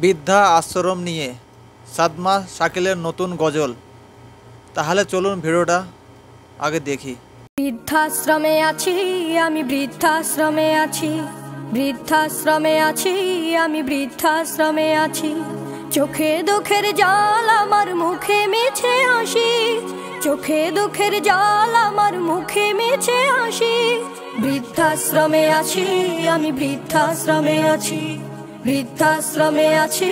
বৃদ্ধা আশ্রম নিয়ে সাদমা শাকিলের নতুন গজল। তাহলে চলুন ভিডিওটা আগে দেখি। বৃদ্ধাশ্রমে আছি আমি, বৃদ্ধাশ্রমে আছি, বৃদ্ধাশ্রমে আছি আমি, বৃদ্ধাশ্রমে আছি। চোখে দুঃখের জল আমার মুখে মিছে হাসি, চোখে দুঃখের জল আমার মুখে মিছে হাসি। বৃদ্ধাশ্রমে আছি আমি, বৃদ্ধাশ্রমে আছি, বৃদ্ধাশ্রমে আছি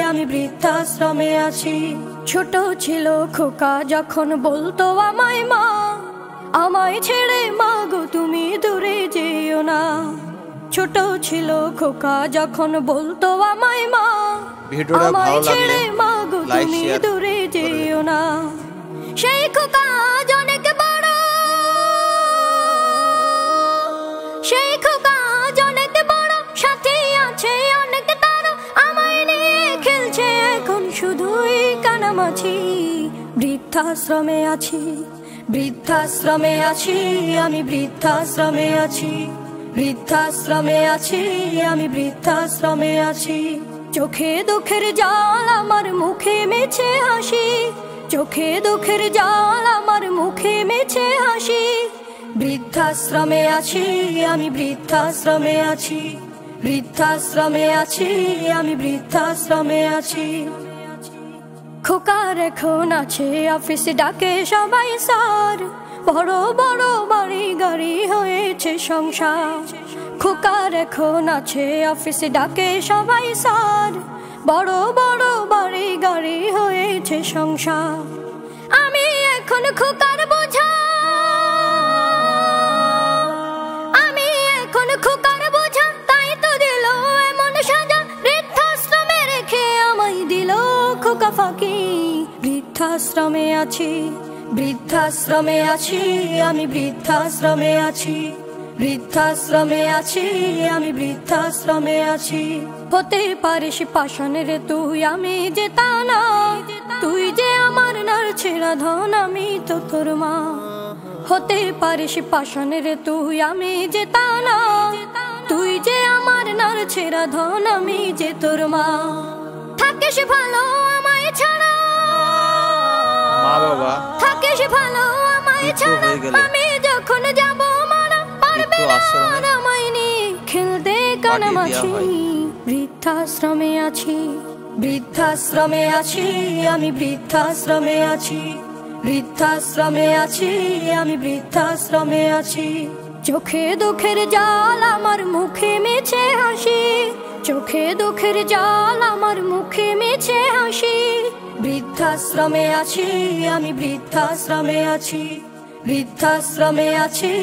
আমি, বৃদ্ধাশ্রমে আছি। ছোট ছিল খোকা যখন বলতো আমায় মা, আমায় ছেড়ে মা গো তুমি দূরে যেও না। ছোট ছিল খোকা যখন বলতো আমায় মা, আমায় ছেড়ে মা গো তুমি দূরে যেও না। সেই খোকা আজ অনেক বড়, সেই খোকা আজ অনেক বড়, সাথে আছে অনেক তারা, আমায় নিয়ে খেলছে এখন শুধুই কানামাছি। বৃদ্ধাশ্রমে আছি, বৃদ্ধাশ্রমে আছি আমি, বৃদ্ধাশ্রমে আছি, বৃদ্ধাশ্রমে আছি আমি, বৃদ্ধাশ্রমে আছি। চোখে দুঃখের জল আমার মুখে মিছে হাসি, চোখে দুঃখের জল আমার মুখে মিছে হাসি। বৃদ্ধাশ্রমে আছি আমি, বৃদ্ধাশ্রমে আছি, বৃদ্ধাশ্রমে আছি আমি, বৃদ্ধাশ্রমে আছি। খোকার এখন আছে অফিসে ডাকে সবাই স্যার, বড় বড় বাড়ি গাড়ি হয়েছে সংসার। খোকার এখন আছে অফিসে ডাকে সবাই স্যার, বড় বড় বাড়ি গাড়ি হয়েছে সংসার। আমি এখন খোকার বোঝা, আমি এখন খোকার বোঝা, তাই তো দিল এমন সাজা, বৃদ্ধাশ্রমে রেখে আমায় দিল খোকা ফাঁকি। বৃদ্ধাশ্রমে আছি, বৃদ্ধাশ্রমে আছি আমি, বৃদ্ধাশ্রমে আছি, বৃদ্ধাশ্রমে আছি আমি, বৃদ্ধাশ্রমে আছি। হতে পারিস পাষাণের তুই, আমি যে তা না, তুই যে আমার নার ছেঁড়া ধন, আমি তো তোর মা। হতে পারিস পাষাণের তুই, আমি যে তা না, তুই যে আমার নার ছেঁড়া ধন, আমি যে তোর মা। থাকিস ভালো আমায় ছাড়া, মা বাবা থাকিস ভালো আমায় ছাড়া, আমি যখন যাব মারা পারবে না আমায় নিয়ে খেলতে কানামাছি। বৃদ্ধাশ্রমে আছি, বৃদ্ধাশ্রমে আছি আমি, বৃদ্ধাশ্রমে আছি, বৃদ্ধাশ্রমে আছি আমি, বৃদ্ধাশ্রমে আছি। চোখে দুঃখের জল আমার মুখে মিছে হাসি, চোখে দুঃখের জল আমার মুখে মিছে হাসি। বৃদ্ধাশ্রমে আছি আমি, বৃদ্ধাশ্রমে আছি, বৃদ্ধাশ্রমে আছি।